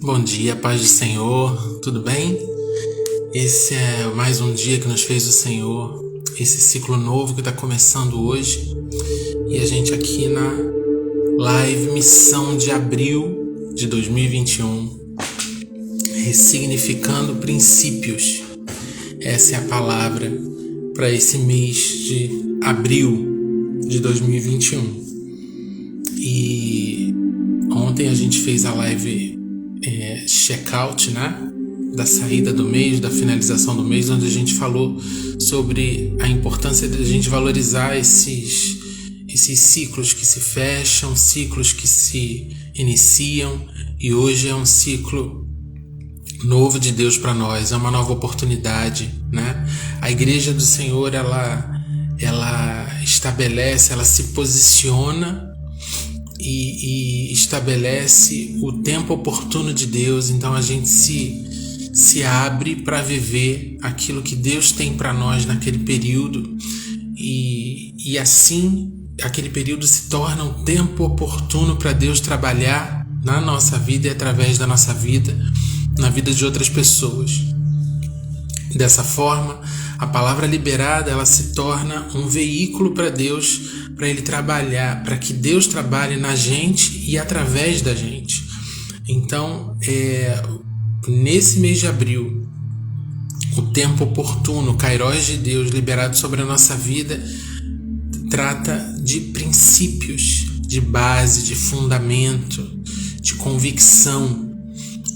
Bom dia, paz do Senhor, tudo bem? Esse é mais um dia que nos fez o Senhor, esse ciclo novo que está começando hoje, e a gente aqui na live Missão de Abril de 2021, ressignificando princípios. Essa é a palavra para esse mês de abril de 2021. E ontem a gente fez a live check-out, né? Da saída do mês, da finalização do mês, onde a gente falou sobre a importância de a gente valorizar esses ciclos que se fecham, ciclos que se iniciam, e hoje é um ciclo novo de Deus para nós, é uma nova oportunidade, né? A Igreja do Senhor, ela estabelece, ela se posiciona e estabelece o tempo oportuno de Deus. Então a gente se abre para viver aquilo que Deus tem para nós naquele período, e assim aquele período se torna um tempo oportuno para Deus trabalhar na nossa vida e através da nossa vida, na vida de outras pessoas. Dessa forma, a palavra liberada, ela se torna um veículo para Deus, para Ele trabalhar, para que Deus trabalhe na gente e através da gente. Então, nesse mês de abril, o tempo oportuno, o Kairos de Deus liberado sobre a nossa vida, trata de princípios, de base, de fundamento, de convicção.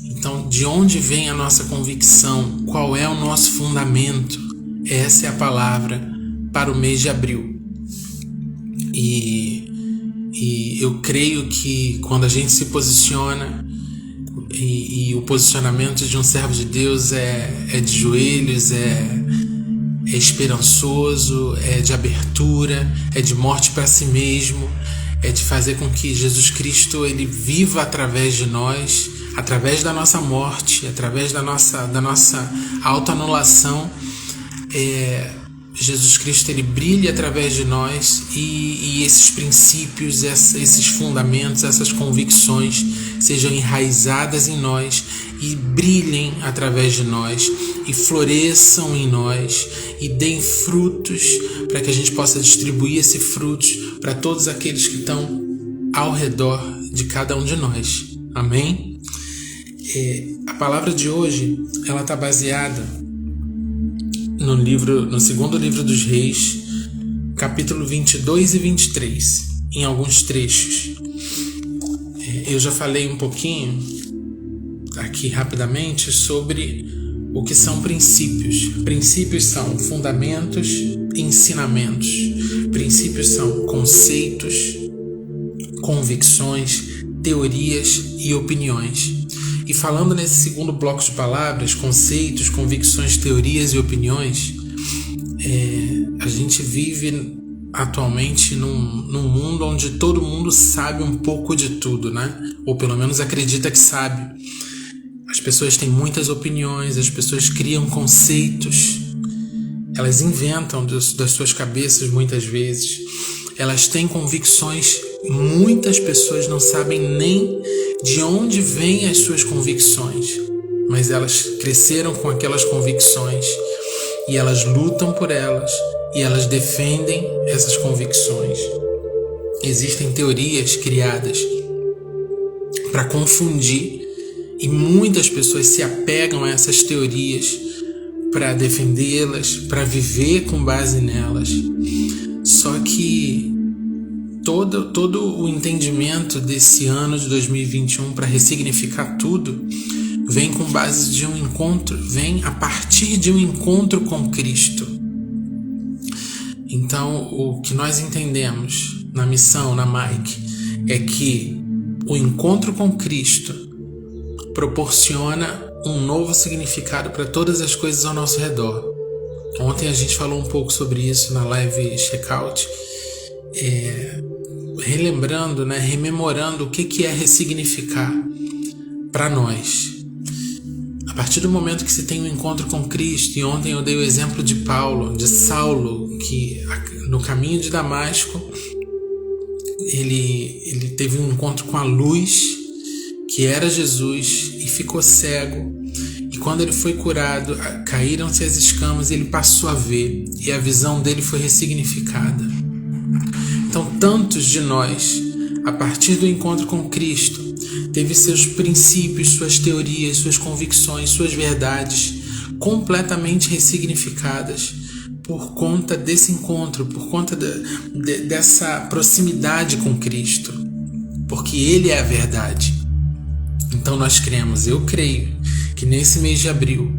Então, de onde vem a nossa convicção? Qual é o nosso fundamento? Essa é a palavra para o mês de abril. E eu creio que quando a gente se posiciona, e o posicionamento de um servo de Deus é de joelhos, é esperançoso, é de abertura, é de morte para si mesmo, é de fazer com que Jesus Cristo ele viva através de nós, através da nossa morte, através da nossa autoanulação. Jesus Cristo ele brilha através de nós, e esses princípios, esses fundamentos, essas convicções sejam enraizadas em nós e brilhem através de nós e floresçam em nós e deem frutos, para que a gente possa distribuir esses frutos para todos aqueles que estão ao redor de cada um de nós. Amém? A palavra de hoje ela está baseada no segundo livro dos Reis, capítulo 22 e 23, em alguns trechos. Eu já falei um pouquinho aqui rapidamente sobre o que são princípios. Princípios são fundamentos e ensinamentos. Princípios são conceitos, convicções, teorias e opiniões. E falando nesse segundo bloco de palavras, conceitos, convicções, teorias e opiniões, a gente vive atualmente num mundo onde todo mundo sabe um pouco de tudo, né? Ou pelo menos acredita que sabe. As pessoas têm muitas opiniões, as pessoas criam conceitos, elas inventam das suas cabeças muitas vezes, elas têm convicções. Muitas pessoas não sabem nem de onde vêm as suas convicções, mas elas cresceram com aquelas convicções e elas lutam por elas e elas defendem essas convicções. Existem teorias criadas para confundir, e muitas pessoas se apegam a essas teorias para defendê-las, para viver com base nelas. Só que todo o entendimento desse ano de 2021 para ressignificar tudo vem com base de um encontro, vem a partir de um encontro com Cristo. Então, o que nós entendemos na missão, na Mike, é que o encontro com Cristo proporciona um novo significado para todas as coisas ao nosso redor. Ontem a gente falou um pouco sobre isso na live Checkout, relembrando, né, rememorando o que é ressignificar para nós. A partir do momento que se tem um encontro com Cristo, e ontem eu dei o exemplo de Saulo, que no caminho de Damasco ele teve um encontro com a luz, que era Jesus, e ficou cego. E quando ele foi curado, caíram-se as escamas e ele passou a ver, e a visão dele foi ressignificada. Então, tantos de nós, a partir do encontro com Cristo, teve seus princípios, suas teorias, suas convicções, suas verdades completamente ressignificadas por conta desse encontro, por conta dessa proximidade com Cristo, porque Ele é a verdade. Então nós cremos, eu creio, que nesse mês de abril,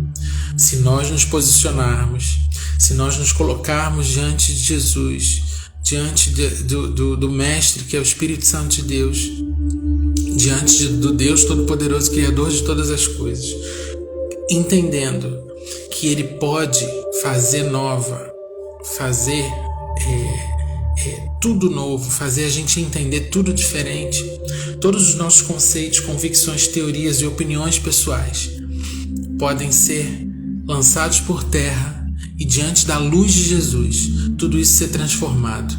se nós nos posicionarmos, se nós nos colocarmos diante de Jesus, diante do Mestre, que é o Espírito Santo de Deus, diante do Deus Todo-Poderoso, Criador de todas as coisas, entendendo que Ele pode fazer tudo novo, fazer a gente entender tudo diferente, todos os nossos conceitos, convicções, teorias e opiniões pessoais podem ser lançados por terra e diante da luz de Jesus, tudo isso ser transformado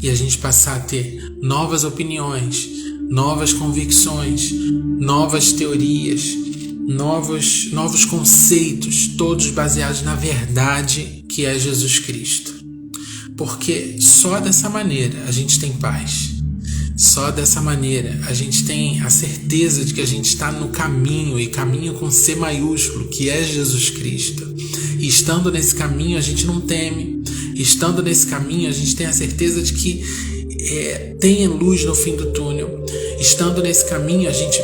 e a gente passar a ter novas opiniões, novas convicções, novas teorias, novos conceitos, todos baseados na verdade que é Jesus Cristo. Porque só dessa maneira a gente tem paz. Só dessa maneira a gente tem a certeza de que a gente está no caminho, e caminho com C maiúsculo, que é Jesus Cristo. E estando nesse caminho a gente não teme. Estando nesse caminho a gente tem a certeza de que tem luz no fim do túnel. Estando nesse caminho a gente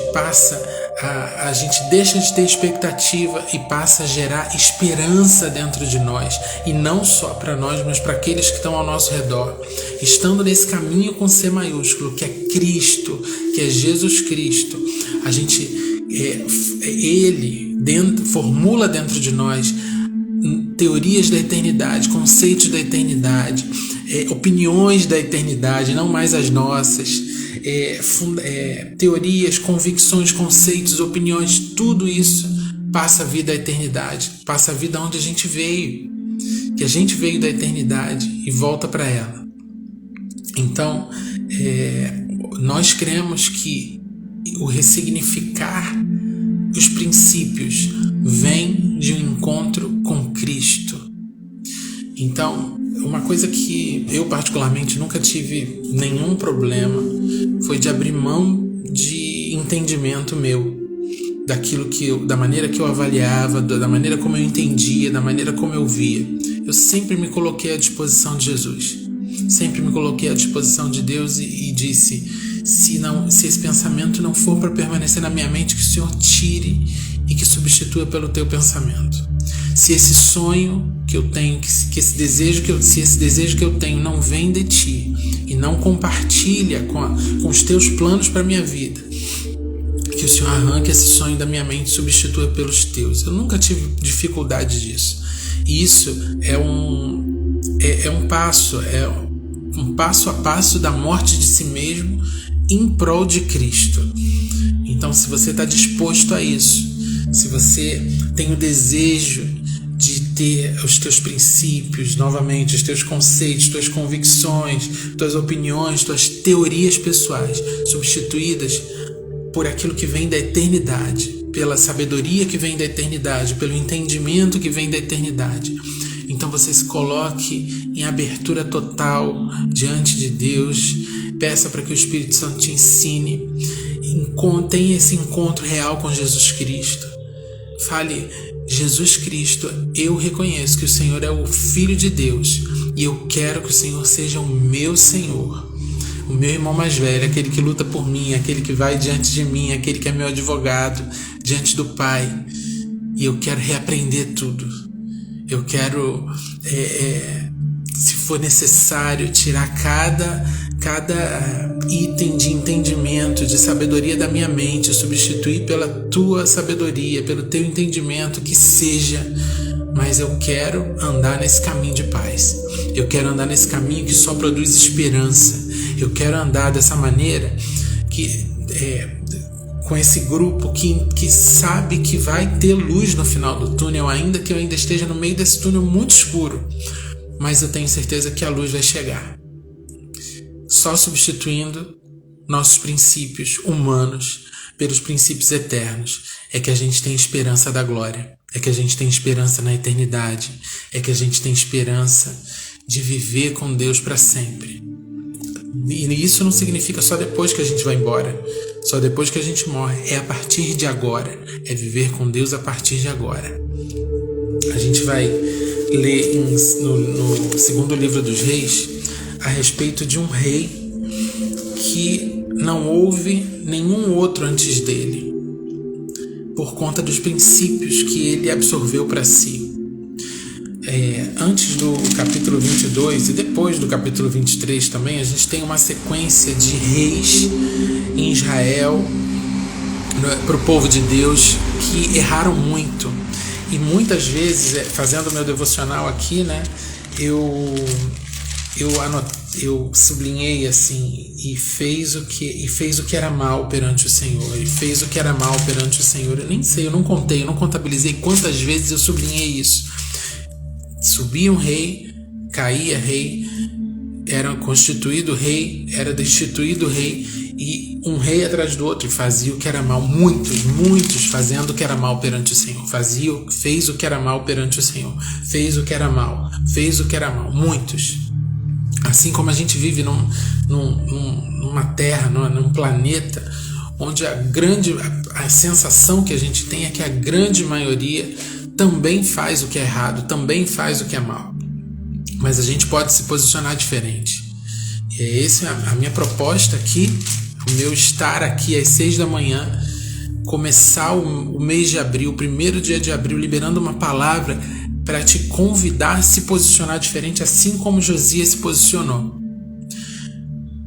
deixa de ter expectativa e passa a gerar esperança dentro de nós, e não só para nós, mas para aqueles que estão ao nosso redor. Estando nesse caminho com C maiúsculo, que é Cristo, que é Jesus Cristo, a gente Ele formula dentro de nós teorias da eternidade, conceitos da eternidade, opiniões da eternidade, não mais as nossas. Teorias, convicções, conceitos, opiniões, tudo isso passa a vida à eternidade, passa a vida onde a gente veio, que a gente veio da eternidade e volta para ela. Então, nós cremos que o ressignificar os princípios vem de um encontro com Cristo. Então, uma coisa que eu particularmente nunca tive nenhum problema foi de abrir mão de entendimento meu, da maneira que eu avaliava, da maneira como eu entendia, da maneira como eu via. Eu sempre me coloquei à disposição de Jesus, sempre me coloquei à disposição de Deus e disse: se esse pensamento não for para permanecer na minha mente, que o Senhor tire e que substitua pelo teu pensamento. Se esse sonho que eu tenho, se esse desejo que eu tenho não vem de ti e não compartilha com os teus planos para a minha vida, que o Senhor arranque esse sonho da minha mente e substitua pelos teus. Eu nunca tive dificuldade disso. E isso é um passo a passo da morte de si mesmo em prol de Cristo. Então, se você está disposto a isso, se você tem o desejo de ter os teus princípios, novamente, os teus conceitos, tuas convicções, tuas opiniões, tuas teorias pessoais substituídas por aquilo que vem da eternidade, pela sabedoria que vem da eternidade, pelo entendimento que vem da eternidade, então você se coloque em abertura total diante de Deus, peça para que o Espírito Santo te ensine, tenha esse encontro real com Jesus Cristo. Fale: Jesus Cristo, eu reconheço que o Senhor é o Filho de Deus e eu quero que o Senhor seja o meu Senhor, o meu irmão mais velho, aquele que luta por mim, aquele que vai diante de mim, aquele que é meu advogado diante do Pai. E eu quero reaprender tudo. Eu quero, se for necessário, tirar cada item de entendimento, de sabedoria da minha mente, substituir pela tua sabedoria, pelo teu entendimento, que seja, mas eu quero andar nesse caminho de paz. Eu quero andar nesse caminho que só produz esperança. Eu quero andar dessa maneira com esse grupo que sabe que vai ter luz no final do túnel, ainda que eu ainda esteja no meio desse túnel muito escuro, mas eu tenho certeza que a luz vai chegar. Só substituindo nossos princípios humanos pelos princípios eternos, é que a gente tem esperança da glória, é que a gente tem esperança na eternidade, é que a gente tem esperança de viver com Deus para sempre. E isso não significa só depois que a gente vai embora, só depois que a gente morre, é a partir de agora, é viver com Deus a partir de agora. A gente vai ler no segundo livro dos Reis a respeito de um rei que não houve nenhum outro antes dele, por conta dos princípios que ele absorveu para si. Antes do capítulo 22 e depois do capítulo 23 também, a gente tem uma sequência de reis em Israel, para o povo de Deus, que erraram muito. E muitas vezes, fazendo o meu devocional aqui, né, eu sublinhei assim, e fez o que era mal perante o Senhor, e fez o que era mal perante o Senhor. Eu nem sei, eu não contabilizei quantas vezes eu sublinhei isso. Subia um rei, caía rei, era constituído rei, era destituído rei, e um rei atrás do outro fazia o que era mal. Muitos fazendo o que era mal perante o Senhor. Fez o que era mal perante o Senhor. Fez o que era mal. Muitos. Assim como a gente vive numa terra, num planeta, onde a sensação que a gente tem é que a grande maioria também faz o que é errado, também faz o que é mal. Mas a gente pode se posicionar diferente. E essa é a minha proposta aqui, o meu estar aqui às 6 da manhã, começar o mês de abril, o primeiro dia de abril, liberando uma palavra para te convidar a se posicionar diferente, assim como Josias se posicionou.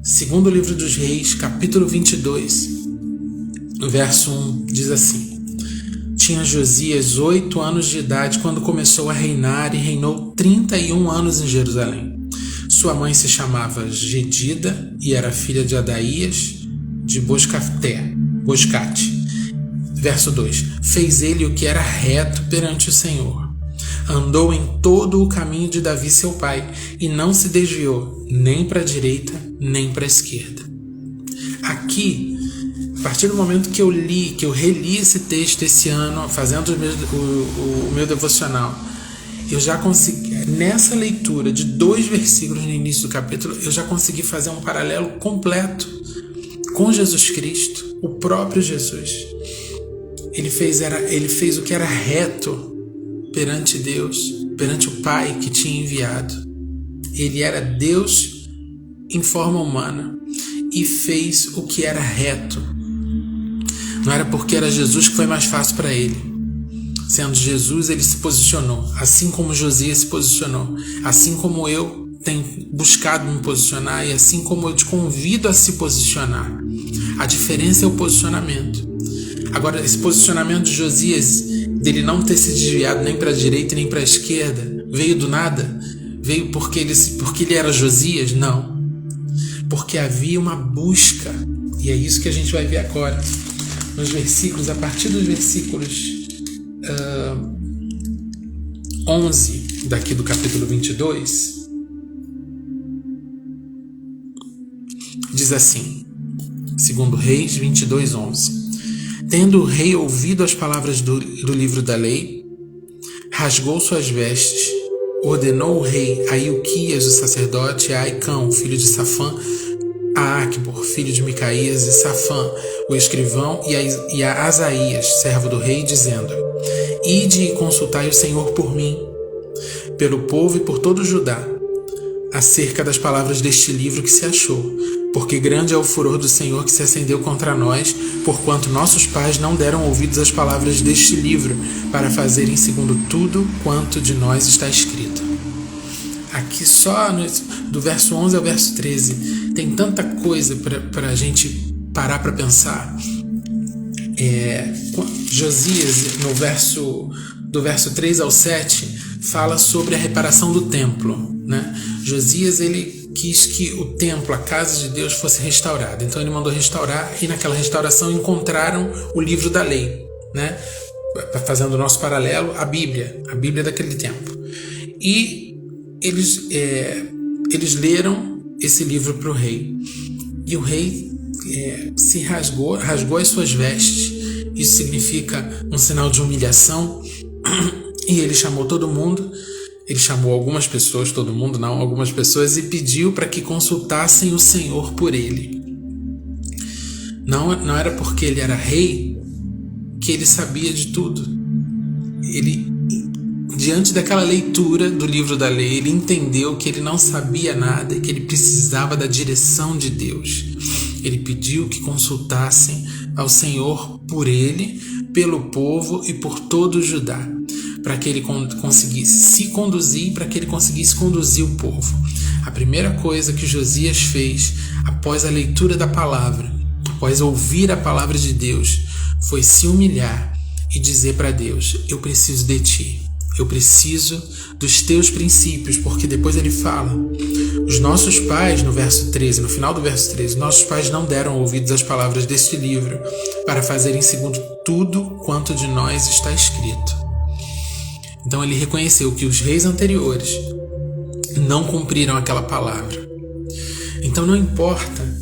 Segundo livro dos Reis, capítulo 22, verso 1, diz assim: Tinha Josias 8 anos de idade quando começou a reinar e reinou 31 anos em Jerusalém. Sua mãe se chamava Gedida e era filha de Adaías de Boscate. Verso 2: Fez ele o que era reto perante o Senhor. Andou em todo o caminho de Davi seu pai e não se desviou nem para a direita nem para a esquerda. Aqui, a partir do momento que eu reli esse texto esse ano, fazendo o meu devocional, eu já consegui, nessa leitura de 2 versículos no início do capítulo, eu já consegui fazer um paralelo completo com Jesus Cristo, o próprio Jesus. Ele fez o que era reto perante Deus, perante o Pai que tinha enviado. Ele era Deus em forma humana e fez o que era reto. Não era porque era Jesus que foi mais fácil para ele. Sendo Jesus, ele se posicionou, assim como Josias se posicionou, assim como eu tenho buscado me posicionar e assim como eu te convido a se posicionar. A diferença é o posicionamento. Agora, esse posicionamento de Josias, dele não ter se desviado nem para a direita nem para a esquerda, veio do nada? Veio porque ele era Josias? Não. Porque havia uma busca, e é isso que a gente vai ver agora. Nos versículos, a partir dos versículos 11 daqui do capítulo 22, diz assim, segundo Reis 22, 11: Tendo o rei ouvido as palavras do livro da lei, rasgou suas vestes, ordenou o rei a Ilquias, o sacerdote, a Aicão, filho de Safã, a Acbor, filho de Micaías, e Safã, o escrivão, e a Asaías, servo do rei, dizendo: Ide e consultai o Senhor por mim, pelo povo e por todo Judá, acerca das palavras deste livro que se achou, porque grande é o furor do Senhor que se acendeu contra nós, porquanto nossos pais não deram ouvidos às palavras deste livro, para fazerem segundo tudo quanto de nós está escrito. Aqui só do verso 11 ao verso 13 tem tanta coisa para a gente parar para pensar. Josias, do verso 3 ao 7, fala sobre a reparação do templo, né? Josias, ele quis que o templo, a casa de Deus, fosse restaurada. Então ele mandou restaurar, e naquela restauração encontraram o livro da lei, né? Fazendo o nosso paralelo, a Bíblia daquele tempo. E eles leram esse livro para o rei. E o rei se rasgou as suas vestes. Isso significa um sinal de humilhação. E ele chamou todo mundo. Ele chamou algumas pessoas, todo mundo não, algumas pessoas, e pediu para que consultassem o Senhor por ele. Não era porque ele era rei que ele sabia de tudo. Ele, diante daquela leitura do livro da lei, ele entendeu que ele não sabia nada e que ele precisava da direção de Deus. Ele pediu que consultassem ao Senhor por ele, pelo povo e por todo o Judá, para que ele conseguisse se conduzir, para que ele conseguisse conduzir o povo. A primeira coisa que Josias fez após a leitura da palavra, após ouvir a palavra de Deus, foi se humilhar e dizer para Deus: eu preciso de ti, eu preciso dos teus princípios, porque depois ele fala, os nossos pais, no verso 13, no final do verso 13, nossos pais não deram ouvidos às palavras deste livro, para fazerem segundo tudo quanto de nós está escrito. Então ele reconheceu que os reis anteriores não cumpriram aquela palavra. Então não importa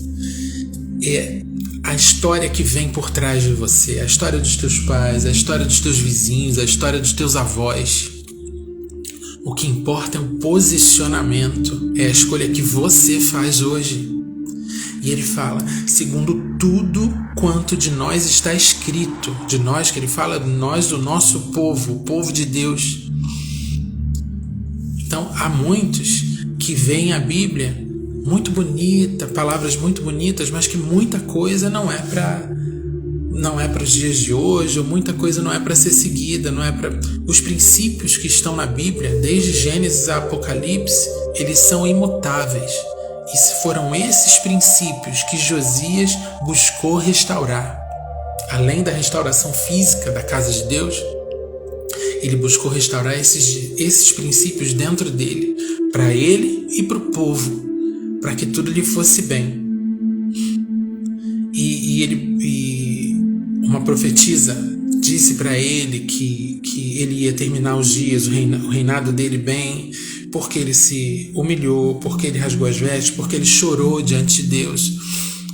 a história que vem por trás de você, a história dos teus pais, a história dos teus vizinhos, a história dos teus avós. O que importa é o posicionamento, é a escolha que você faz hoje. E ele fala, segundo tudo quanto de nós está escrito. De nós, que ele fala, nós, o nosso povo, o povo de Deus. Então, há muitos que veem a Bíblia muito bonita, palavras muito bonitas, mas que muita coisa não é para os dias de hoje, ou muita coisa não é para ser seguida, não é para... Os princípios que estão na Bíblia, desde Gênesis a Apocalipse, eles são imutáveis. E foram esses princípios que Josias buscou restaurar. Além da restauração física da casa de Deus, ele buscou restaurar esses princípios dentro dele, para ele e para o povo, para que tudo lhe fosse bem. E uma profetisa disse para ele que ele ia terminar os dias, o reinado dele bem, porque ele se humilhou, porque ele rasgou as vestes, porque ele chorou diante de Deus.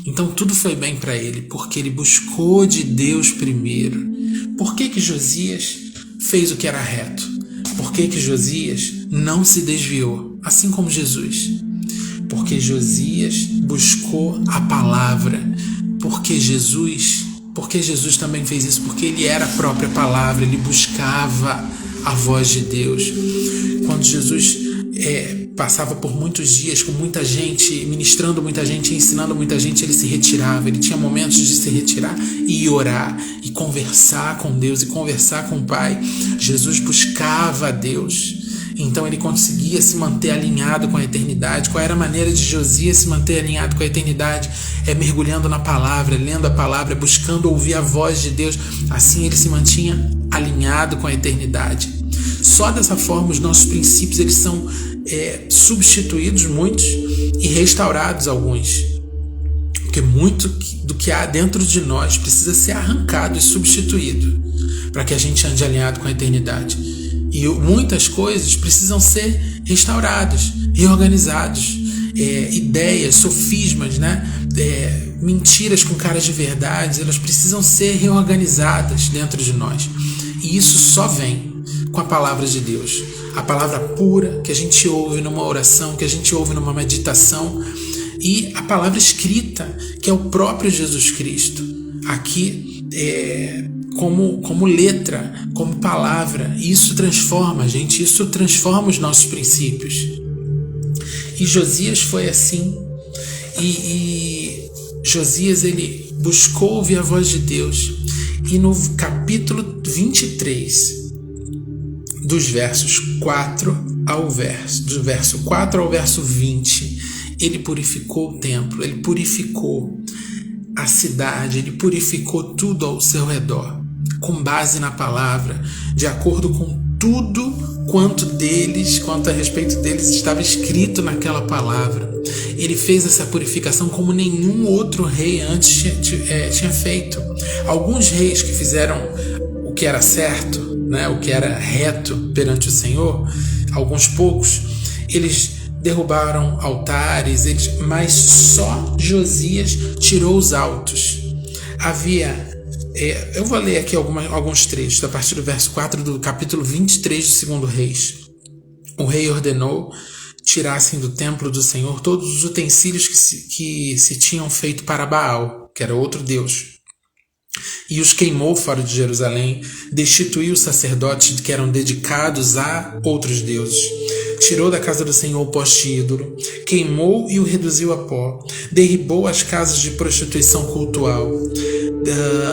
Então tudo foi bem para ele, porque ele buscou de Deus primeiro. Por que Josias fez o que era reto? Por que Josias não se desviou, assim como Jesus? Porque Josias buscou a palavra. Porque Jesus também fez isso, porque ele era a própria palavra, ele buscava a voz de Deus. Quando Jesus passava por muitos dias com muita gente, ministrando muita gente, ensinando muita gente, ele se retirava, ele tinha momentos de se retirar e orar, e conversar com Deus, e conversar com o Pai. Jesus buscava a Deus, então ele conseguia se manter alinhado com a eternidade. Qual era a maneira de Josias se manter alinhado com a eternidade? É mergulhando na palavra, lendo a palavra, buscando ouvir a voz de Deus. Assim ele se mantinha alinhado com a eternidade. Só dessa forma os nossos princípios eles são substituídos, muitos, e restaurados, alguns. Porque muito do que há dentro de nós precisa ser arrancado e substituído para que a gente ande alinhado com a eternidade. E muitas coisas precisam ser restauradas, reorganizadas. Ideias, sofismas, mentiras com caras de verdade, elas precisam ser reorganizadas dentro de nós. E isso só vem com a palavra de Deus. A palavra pura que a gente ouve numa oração, que a gente ouve numa meditação, e a palavra escrita, que é o próprio Jesus Cristo. Aqui, como letra, como palavra. Isso transforma a gente, isso transforma os nossos princípios. E Josias foi assim. E Josias, ele buscou ouvir a voz de Deus. E no capítulo 23, do verso 4 ao verso 20, ele purificou o templo, ele purificou a cidade, ele purificou tudo ao seu redor, com base na palavra, de acordo com tudo quanto a respeito deles estava escrito naquela palavra. Ele fez essa purificação como nenhum outro rei antes tinha feito. Alguns reis que fizeram o que era certo, o que era reto perante o Senhor, alguns poucos, eles derrubaram altares, mas só Josias tirou os altos. Eu vou ler aqui alguns trechos, a partir do verso 4 do capítulo 23 do 2 Reis. O rei ordenou tirassem do templo do Senhor todos os utensílios que se tinham feito para Baal, que era outro deus, e os queimou fora de Jerusalém, destituiu os sacerdotes que eram dedicados a outros deuses, tirou da casa do Senhor o poste ídolo, queimou e o reduziu a pó, derribou as casas de prostituição cultual,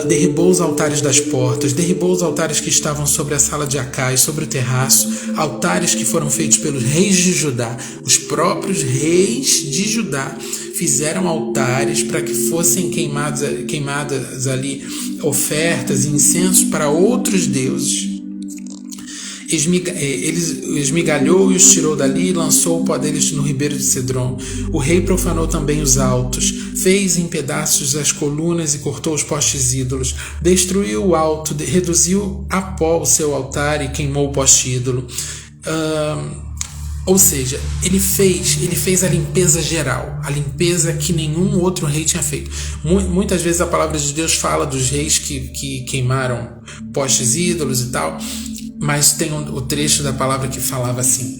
derribou os altares das portas, derribou os altares que estavam sobre a sala de Acai, sobre o terraço, altares que foram feitos pelos reis de Judá. Os próprios reis de Judá fizeram altares para que fossem queimadas ali ofertas e incensos para outros deuses. Esmigalhou e os tirou dali e lançou o pó deles no ribeiro de Cedron. O rei profanou também os altos, fez em pedaços as colunas e cortou os postes ídolos, destruiu o alto, reduziu a pó o seu altar e queimou o poste ídolo. Ou seja, ele fez a limpeza geral, a limpeza que nenhum outro rei tinha feito. Muitas vezes a palavra de Deus fala dos reis que queimaram postes ídolos e tal, mas tem o trecho da palavra que falava assim: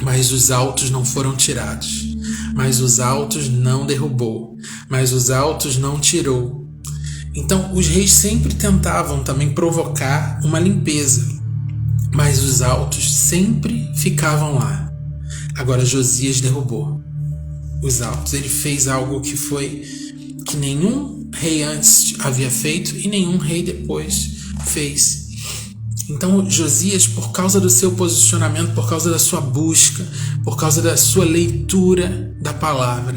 mas os altos não foram tirados, mas os altos não derrubou, mas os altos não tirou. Então os reis sempre tentavam também provocar uma limpeza, mas os altos sempre ficavam lá. Agora Josias derrubou os altos. Ele fez algo que nenhum rei antes havia feito e nenhum rei depois fez. Então Josias, por causa do seu posicionamento, por causa da sua busca, por causa da sua leitura da palavra,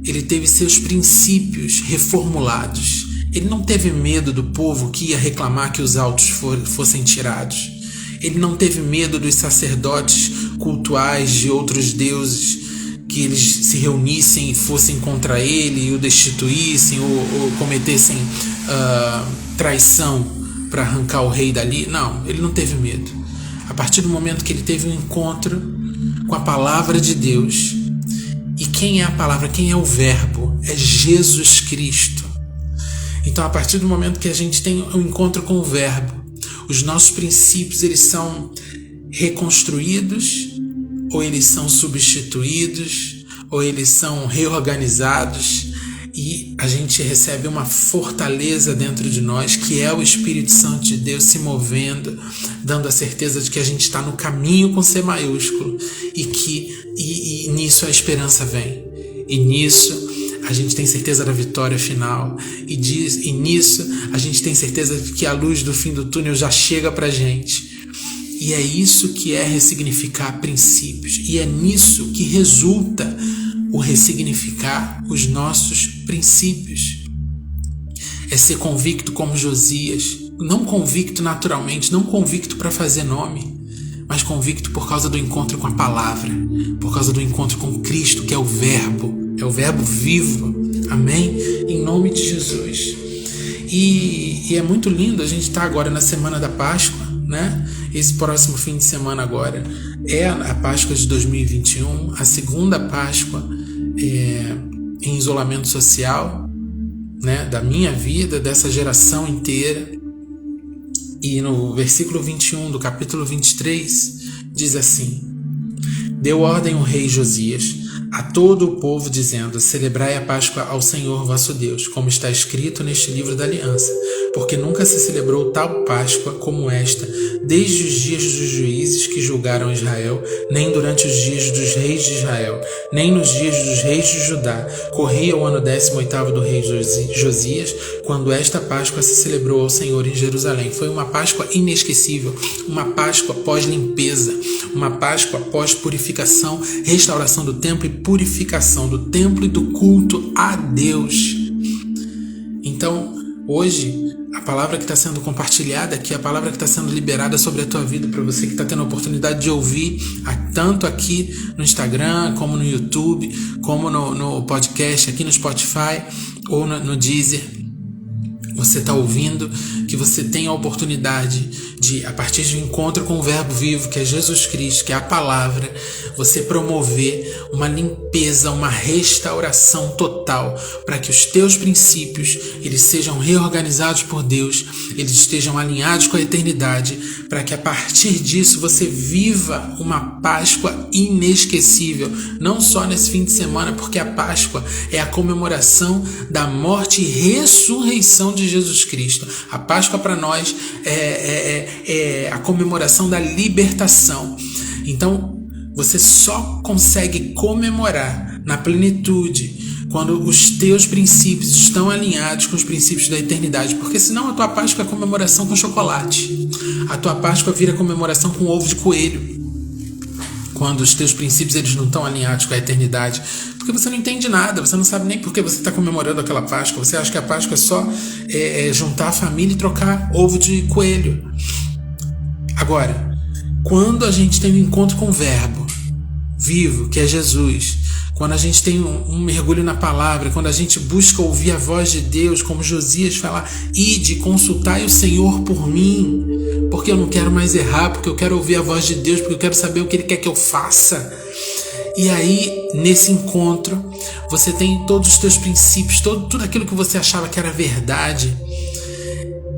ele teve seus princípios reformulados. Ele não teve medo do povo que ia reclamar que os altos fossem tirados. Ele não teve medo dos sacerdotes cultuais de outros deuses, que eles se reunissem e fossem contra ele, e o destituíssem ou cometessem traição para arrancar o rei dali. Não, ele não teve medo. A partir do momento que ele teve um encontro com a palavra de Deus. E quem é a palavra? Quem é o verbo? É Jesus Cristo. Então, a partir do momento que a gente tem um encontro com o verbo, os nossos princípios, eles são reconstruídos, ou eles são substituídos, ou eles são reorganizados, e a gente recebe uma fortaleza dentro de nós, que é o Espírito Santo de Deus se movendo, dando a certeza de que a gente está no caminho com C maiúsculo, e nisso a esperança vem, e nisso a gente tem certeza da vitória final, e nisso a gente tem certeza de que a luz do fim do túnel já chega pra gente. E é isso que é ressignificar princípios, e é nisso que resulta o ressignificar os nossos princípios. É ser convicto como Josias, não convicto naturalmente, não convicto para fazer nome, mas convicto por causa do encontro com a palavra, por causa do encontro com Cristo, que é o verbo vivo. Amém? Em nome de Jesus. E é muito lindo, a gente está agora na semana da Páscoa, né? Esse próximo fim de semana agora é a Páscoa de 2021, a segunda Páscoa em isolamento social, né? Da minha vida, dessa geração inteira. E no versículo 21 do capítulo 23 diz assim: deu ordem o rei Josias a todo o povo, dizendo: celebrai a Páscoa ao Senhor vosso Deus, como está escrito neste livro da aliança, porque nunca se celebrou tal Páscoa como esta, desde os dias dos juízes que julgaram Israel, nem durante os dias dos reis de Israel, nem nos dias dos reis de Judá. Corria o ano 18º do rei Josias, quando esta Páscoa se celebrou ao Senhor em Jerusalém. Foi uma Páscoa inesquecível, uma Páscoa pós-limpeza, uma Páscoa pós-purificação, restauração do templo e purificação do templo e do culto a Deus. Então, hoje, a palavra que está sendo compartilhada aqui, a palavra que está sendo liberada sobre a tua vida, para você que está tendo a oportunidade de ouvir, tanto aqui no Instagram, como no YouTube, como no podcast, aqui no Spotify ou no Deezer. você está ouvindo, que você tem a oportunidade de, a partir de um encontro com o Verbo vivo, que é Jesus Cristo, que é a palavra, você promover uma limpeza, uma restauração total, para que os teus princípios eles sejam reorganizados por Deus, eles estejam alinhados com a eternidade, para que a partir disso você viva uma Páscoa inesquecível, não só nesse fim de semana, porque a Páscoa é a comemoração da morte e ressurreição de Jesus Cristo. A Páscoa para nós é a comemoração da libertação. Então, você só consegue comemorar na plenitude quando os teus princípios estão alinhados com os princípios da eternidade, porque senão a tua Páscoa é comemoração com chocolate, a tua Páscoa vira comemoração com ovo de coelho, quando os teus princípios eles não estão alinhados com a eternidade, porque você não entende nada, você não sabe nem por que você está comemorando aquela Páscoa, você acha que a Páscoa é só juntar a família e trocar ovo de coelho. Agora, quando a gente tem um encontro com o Verbo vivo, que é Jesus, quando a gente tem um mergulho na palavra, quando a gente busca ouvir a voz de Deus, como Josias fala, ide, consultai o Senhor por mim, porque eu não quero mais errar, porque eu quero ouvir a voz de Deus, porque eu quero saber o que Ele quer que eu faça. E aí, nesse encontro, você tem todos os teus princípios, tudo aquilo que você achava que era verdade,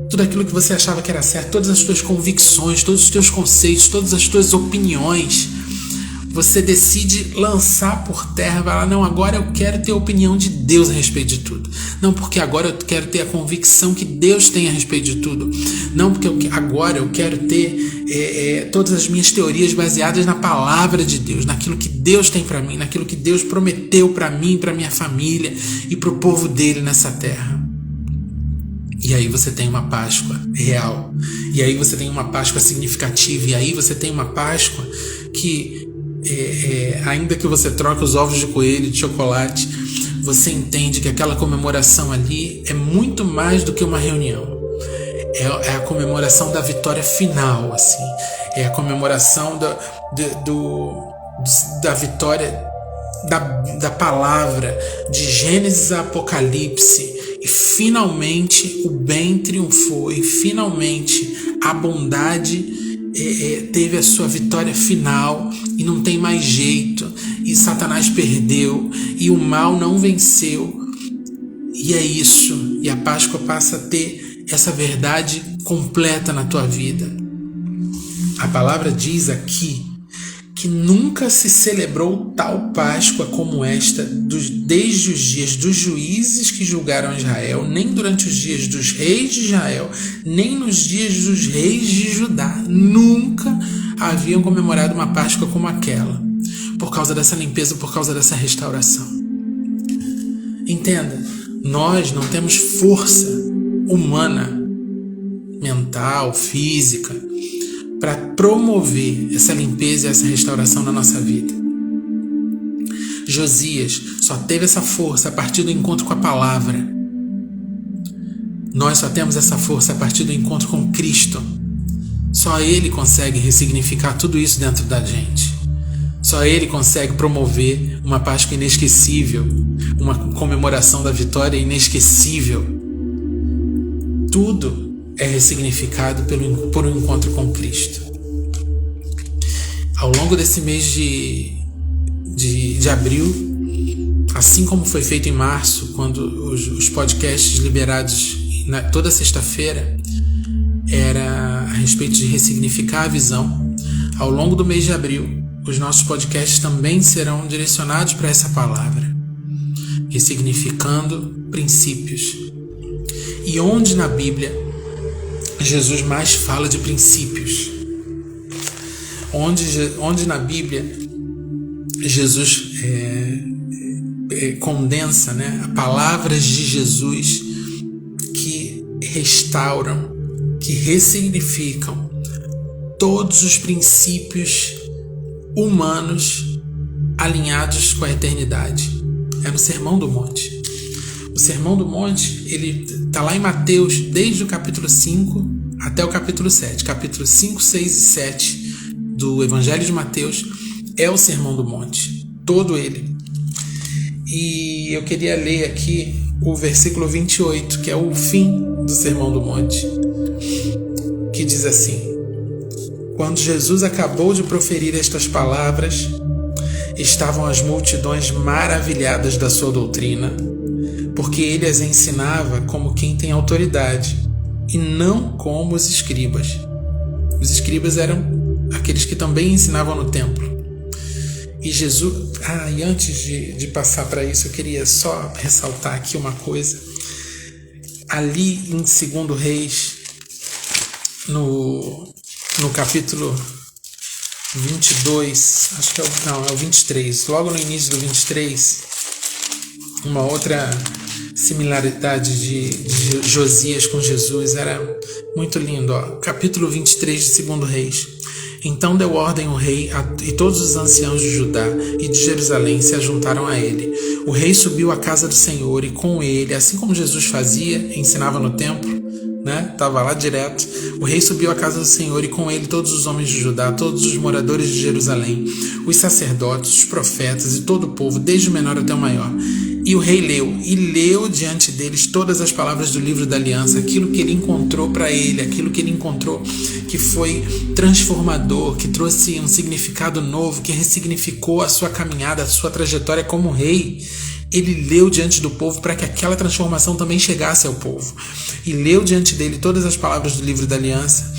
tudo aquilo que você achava que era certo, todas as tuas convicções, todos os teus conceitos, todas as tuas opiniões, você decide lançar por terra, falar, não, agora eu quero ter a opinião de Deus a respeito de tudo. Não porque agora eu quero ter a convicção que Deus tem a respeito de tudo. Não porque agora eu quero ter todas as minhas teorias baseadas na palavra de Deus, naquilo que Deus tem para mim, naquilo que Deus prometeu para mim, para minha família e para o povo dele nessa terra. E aí você tem uma Páscoa real. E aí você tem uma Páscoa significativa. E aí você tem uma Páscoa que ainda que você troque os ovos de coelho, de chocolate, você entende que aquela comemoração ali é muito mais do que uma reunião. É a comemoração da vitória final, assim. É a comemoração da vitória da palavra, de Gênesis a Apocalipse. E finalmente o bem triunfou, e finalmente a bondade teve a sua vitória final, e não tem mais jeito, e Satanás perdeu, e o mal não venceu, e é isso. E a Páscoa passa a ter essa verdade completa na tua vida. A palavra diz aqui que nunca se celebrou tal Páscoa como esta desde os dias dos juízes que julgaram Israel, nem durante os dias dos reis de Israel, nem nos dias dos reis de Judá. Nunca haviam comemorado uma Páscoa como aquela, por causa dessa limpeza, por causa dessa restauração. Entenda, nós não temos força humana, mental, física, para promover essa limpeza e essa restauração na nossa vida. Josias só teve essa força a partir do encontro com a palavra. Nós só temos essa força a partir do encontro com Cristo. Só Ele consegue ressignificar tudo isso dentro da gente. Só Ele consegue promover uma Páscoa inesquecível, uma comemoração da vitória inesquecível. Tudo é ressignificado por um encontro com Cristo. Ao longo desse mês de abril, assim como foi feito em março, quando os podcasts liberados toda sexta-feira era a respeito de ressignificar a visão, ao longo do mês de abril, os nossos podcasts também serão direcionados para essa palavra, ressignificando princípios. E onde na Bíblia Jesus mais fala de princípios? Onde na Bíblia Jesus condensa, palavras de Jesus que restauram, que ressignificam todos os princípios humanos alinhados com a eternidade. É no Sermão do Monte. O Sermão do Monte, ele está lá em Mateus, desde o capítulo 5 até o capítulo 7. Capítulo 5, 6 e 7 do Evangelho de Mateus é o Sermão do Monte, todo ele. E eu queria ler aqui o versículo 28, que é o fim do Sermão do Monte, que diz assim: quando Jesus acabou de proferir estas palavras, estavam as multidões maravilhadas da sua doutrina, porque ele as ensinava como quem tem autoridade, e não como os escribas. Os escribas eram aqueles que também ensinavam no templo. E Jesus... e antes de passar para isso, eu queria só ressaltar aqui uma coisa. Ali em 2 Reis, no capítulo 22, acho que é o 23, logo no início do 23, uma outra similaridade de Josias com Jesus era muito lindo. Capítulo 23 de 2 Reis. Então deu ordem o rei e todos os anciãos de Judá e de Jerusalém se ajuntaram a ele. O rei subiu à casa do Senhor e com ele, assim como Jesus fazia, ensinava no templo, estava lá direto. O rei subiu à casa do Senhor e com ele todos os homens de Judá, todos os moradores de Jerusalém, os sacerdotes, os profetas e todo o povo, desde o menor até o maior. E o rei leu diante deles todas as palavras do livro da aliança, aquilo que ele encontrou para ele, aquilo que ele encontrou que foi transformador, que trouxe um significado novo, que ressignificou a sua caminhada, a sua trajetória como rei. Ele leu diante do povo para que aquela transformação também chegasse ao povo. E leu diante dele todas as palavras do livro da aliança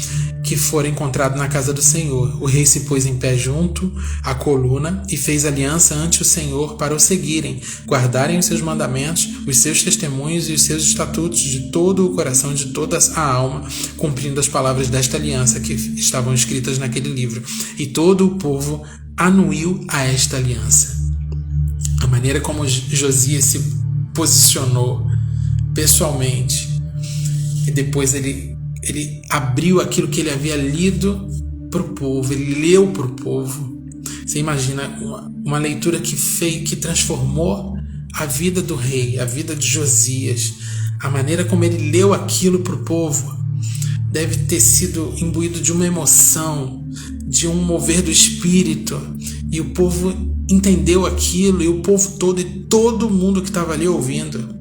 que foram encontradas na casa do Senhor. O rei se pôs em pé junto à coluna e fez aliança ante o Senhor para o seguirem, guardarem os seus mandamentos, os seus testemunhos e os seus estatutos de todo o coração, de toda a alma, cumprindo as palavras desta aliança que estavam escritas naquele livro. E todo o povo anuiu a esta aliança. A maneira como Josias se posicionou pessoalmente, e depois ele abriu aquilo que ele havia lido para o povo, ele leu para o povo. Você imagina uma leitura que transformou a vida do rei, a vida de Josias. A maneira como ele leu aquilo para o povo deve ter sido imbuído de uma emoção, de um mover do espírito, e o povo entendeu aquilo, e o povo todo, e todo mundo que estava ali ouvindo.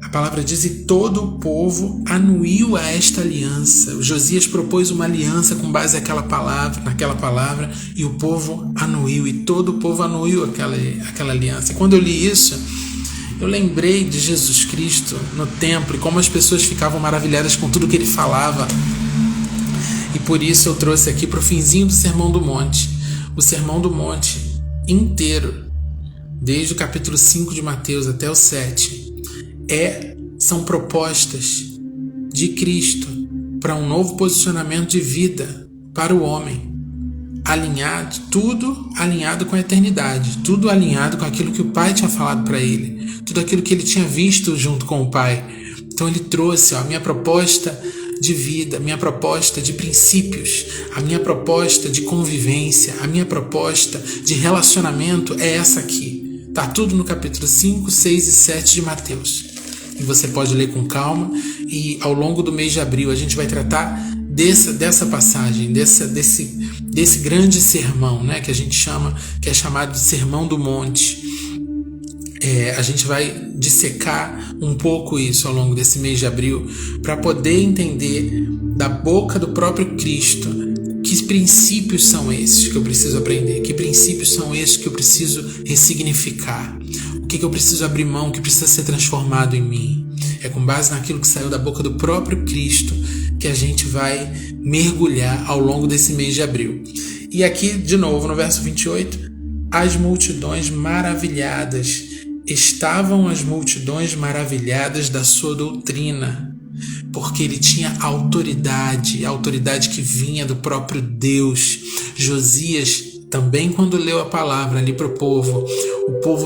A palavra diz: e todo o povo anuiu a esta aliança. O Josias propôs uma aliança com base naquela palavra, e o povo anuiu, e todo o povo anuiu aquela aliança. E quando eu li isso, eu lembrei de Jesus Cristo no templo, e como as pessoas ficavam maravilhadas com tudo que ele falava. E por isso eu trouxe aqui para o finzinho do Sermão do Monte. O Sermão do Monte inteiro, desde o capítulo 5 de Mateus até o 7, são propostas de Cristo para um novo posicionamento de vida para o homem, tudo alinhado com a eternidade, tudo alinhado com aquilo que o Pai tinha falado para ele, tudo aquilo que ele tinha visto junto com o Pai. Então ele trouxe a minha proposta de vida, a minha proposta de princípios, a minha proposta de convivência, a minha proposta de relacionamento é essa aqui. Está tudo no capítulo 5, 6 e 7 de Mateus. E você pode ler com calma, e ao longo do mês de abril a gente vai tratar dessa passagem, desse grande sermão, que a gente que é chamado de Sermão do Monte. A gente vai dissecar um pouco isso ao longo desse mês de abril, para poder entender da boca do próprio Cristo que princípios são esses que eu preciso aprender, que princípios são esses que eu preciso ressignificar, o que eu preciso abrir mão, que precisa ser transformado em mim. É com base naquilo que saiu da boca do próprio Cristo que a gente vai mergulhar ao longo desse mês de abril. E aqui, de novo, no verso 28, as multidões maravilhadas. Estavam as multidões maravilhadas da sua doutrina, porque ele tinha autoridade, a autoridade que vinha do próprio Deus. Josias também, quando leu a palavra ali para o povo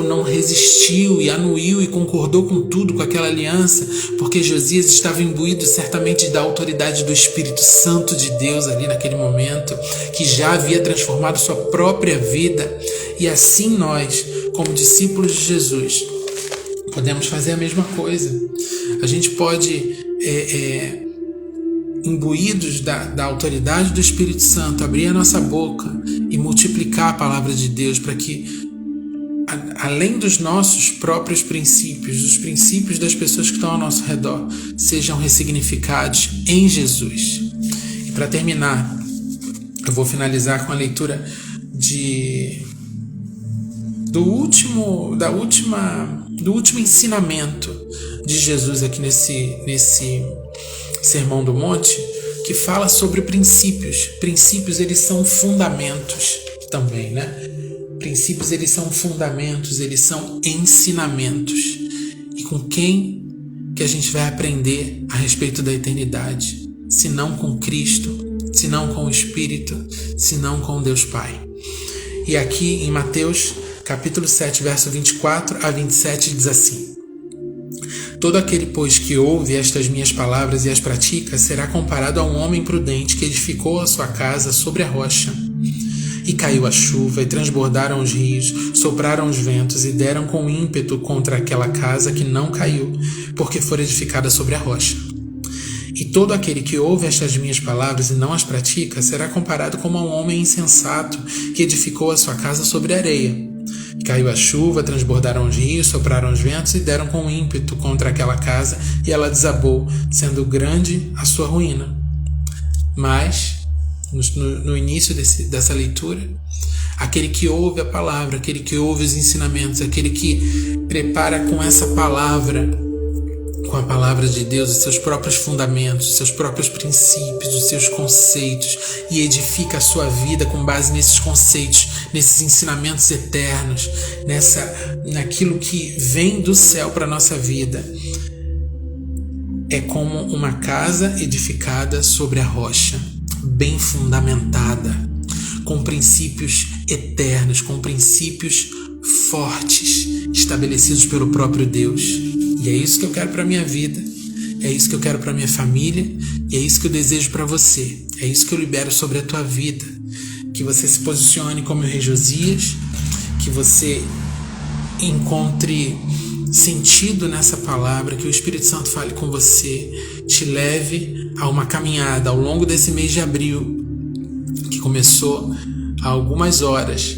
não resistiu e anuiu e concordou com tudo, com aquela aliança, porque Josias estava imbuído certamente da autoridade do Espírito Santo de Deus ali naquele momento, que já havia transformado sua própria vida. E assim nós, como discípulos de Jesus, podemos fazer a mesma coisa. A gente pode, imbuídos da autoridade do Espírito Santo, abrir a nossa boca e multiplicar a palavra de Deus, para que além dos nossos próprios princípios, dos princípios das pessoas que estão ao nosso redor, sejam ressignificados em Jesus. E para terminar, eu vou finalizar com a leitura do último ensinamento de Jesus aqui nesse Sermão do Monte, que fala sobre princípios. Princípios, eles são fundamentos também, né? Princípios, eles são fundamentos, eles são ensinamentos. E com quem que a gente vai aprender a respeito da eternidade? Se não com Cristo, se não com o Espírito, se não com Deus Pai. E aqui em Mateus, capítulo 7, verso 24 a 27, diz assim: Todo aquele, pois, que ouve estas minhas palavras e as pratica, será comparado a um homem prudente que edificou a sua casa sobre a rocha. E caiu a chuva, e transbordaram os rios, sopraram os ventos, e deram com ímpeto contra aquela casa que não caiu, porque fora edificada sobre a rocha. E todo aquele que ouve estas minhas palavras e não as pratica, será comparado como a um homem insensato que edificou a sua casa sobre a areia. Caiu a chuva, transbordaram os rios, sopraram os ventos e deram com ímpeto contra aquela casa, e ela desabou, sendo grande a sua ruína. Mas, no início dessa leitura, aquele que ouve a palavra, aquele que ouve os ensinamentos, aquele que prepara com essa palavra, com a palavra de Deus, os seus próprios fundamentos, os seus próprios princípios, os seus conceitos, e edifica a sua vida com base nesses conceitos, nesses ensinamentos eternos, naquilo que vem do céu para a nossa vida. É como uma casa edificada sobre a rocha, bem fundamentada, com princípios eternos, com princípios fortes, estabelecidos pelo próprio Deus. E é isso que eu quero para a minha vida, é isso que eu quero para a minha família, e é isso que eu desejo para você, é isso que eu libero sobre a tua vida. Que você se posicione como o rei Josias, que você encontre sentido nessa palavra, que o Espírito Santo fale com você, te leve a uma caminhada ao longo desse mês de abril, que começou há algumas horas,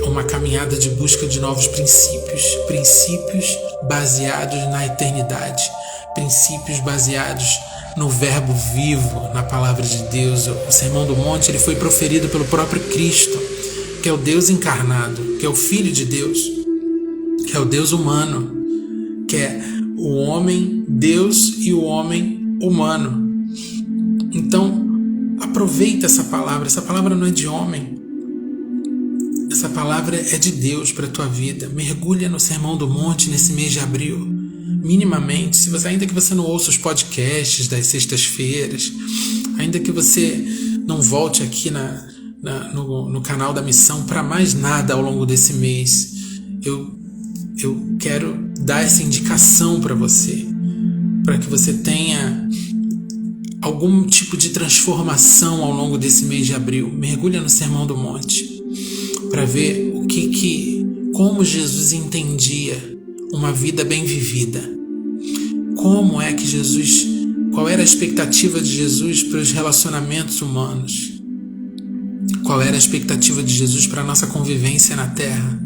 uma caminhada de busca de novos princípios baseados na eternidade, princípios baseados no verbo vivo, na palavra de Deus. O Sermão do Monte, ele foi proferido pelo próprio Cristo, que é o Deus encarnado, que é o Filho de Deus, que é o Deus humano, que é o homem Deus e o homem humano. Então, aproveita essa palavra não é de homem, essa palavra é de Deus para a tua vida. Mergulha no Sermão do Monte nesse mês de abril, minimamente, ainda que você não ouça os podcasts das sextas-feiras, ainda que você não volte aqui no canal da missão para mais nada ao longo desse mês, eu quero dar essa indicação para você, para que você tenha algum tipo de transformação ao longo desse mês de abril. Mergulha no Sermão do Monte para ver como Jesus entendia uma vida bem vivida. Qual era a expectativa de Jesus para os relacionamentos humanos? Qual era a expectativa de Jesus para a nossa convivência na terra?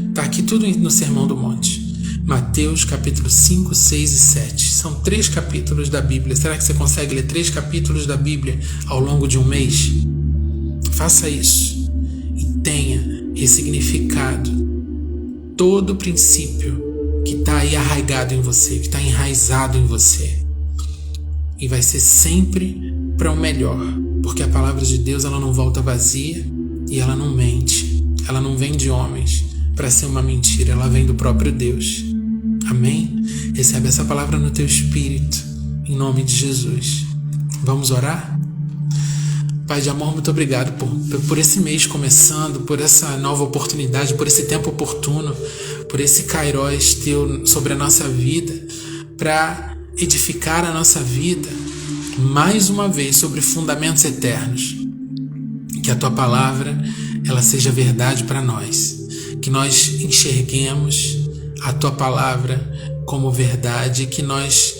Está aqui tudo no Sermão do Monte. Mateus capítulo 5, 6 e 7. São 3 capítulos da Bíblia. Será que você consegue ler 3 capítulos da Bíblia ao longo de um mês? Faça isso e tenha ressignificado todo o princípio que está aí arraigado em você, que está enraizado em você. E vai ser sempre para o melhor, porque a palavra de Deus, ela não volta vazia e ela não mente. Ela não vem de homens para ser uma mentira, ela vem do próprio Deus. Amém? Recebe essa palavra no teu espírito, em nome de Jesus. Vamos orar? Pai de amor, muito obrigado por esse mês começando, por essa nova oportunidade, por esse tempo oportuno, por esse Kairos teu sobre a nossa vida, para edificar a nossa vida mais uma vez sobre fundamentos eternos. Que a tua palavra, ela seja verdade para nós, que nós enxerguemos a tua palavra como verdade, que nós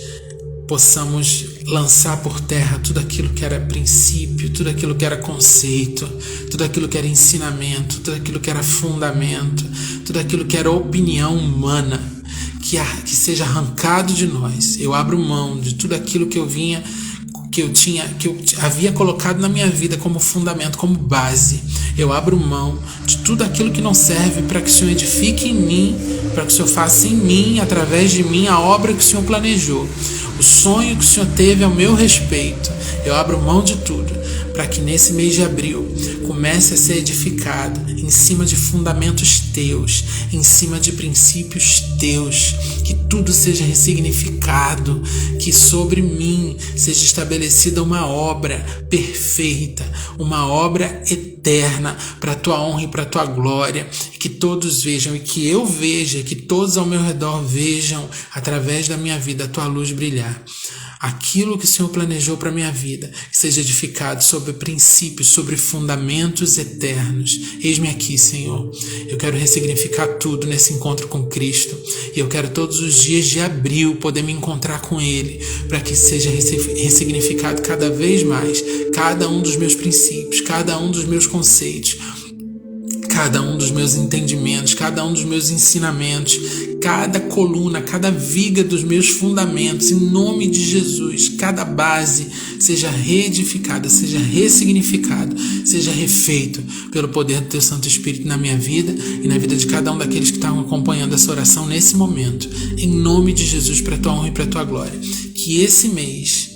possamos lançar por terra tudo aquilo que era princípio, tudo aquilo que era conceito, tudo aquilo que era ensinamento, tudo aquilo que era fundamento, tudo aquilo que era opinião humana, que seja arrancado de nós. Eu abro mão de tudo aquilo que eu havia colocado na minha vida como fundamento, como base. Eu abro mão de tudo aquilo que não serve, para que o Senhor edifique em mim, para que o Senhor faça em mim, através de mim, a obra que o Senhor planejou, o sonho que o Senhor teve ao meu respeito. Eu abro mão de tudo, para que nesse mês de abril comece a ser edificado em cima de fundamentos teus, em cima de princípios teus, que tudo seja ressignificado, que sobre mim seja estabelecida uma obra perfeita, uma obra eterna, para a tua honra e para a tua glória, e que todos vejam, e que eu veja, que todos ao meu redor vejam, através da minha vida, a tua luz brilhar. Aquilo que o Senhor planejou para a minha vida, que seja edificado sobre princípios, sobre fundamentos eternos. Eis-me aqui, Senhor. Eu quero ressignificar tudo nesse encontro com Cristo. E eu quero todos os dias de abril poder me encontrar com Ele, para que seja ressignificado cada vez mais cada um dos meus princípios, cada um dos meus conceitos, cada um dos meus entendimentos, cada um dos meus ensinamentos, cada coluna, cada viga dos meus fundamentos, em nome de Jesus, cada base seja reedificada, seja ressignificado, seja refeito pelo poder do Teu Santo Espírito na minha vida e na vida de cada um daqueles que estão acompanhando essa oração nesse momento, em nome de Jesus, para a Tua honra e para a Tua glória. Que esse mês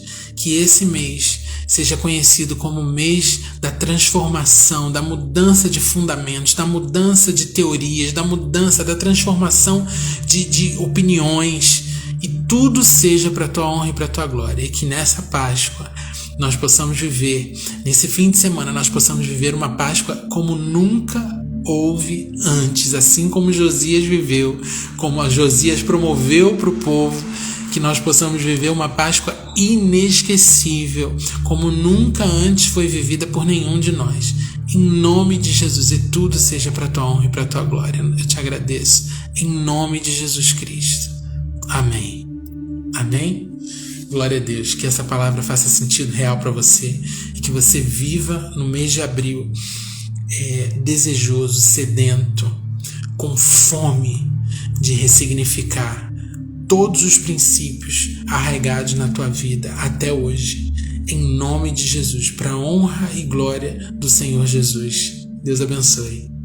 seja conhecido como o mês da transformação, da mudança de fundamentos, da mudança de teorias, da mudança, da transformação de opiniões, e tudo seja para a tua honra e para a tua glória. E que nessa Páscoa nós possamos viver, nesse fim de semana, nós possamos viver uma Páscoa como nunca houve antes, assim como Josias viveu, como a Josias promoveu para o povo, que nós possamos viver uma Páscoa inesquecível, como nunca antes foi vivida por nenhum de nós. Em nome de Jesus, e tudo seja para a tua honra e para a tua glória. Eu te agradeço, em nome de Jesus Cristo. Amém. Amém? Glória a Deus. Que essa palavra faça sentido real para você e que você viva no mês de abril desejoso, sedento, com fome de ressignificar todos os princípios arraigados na tua vida até hoje, em nome de Jesus, para a honra e glória do Senhor Jesus. Deus abençoe.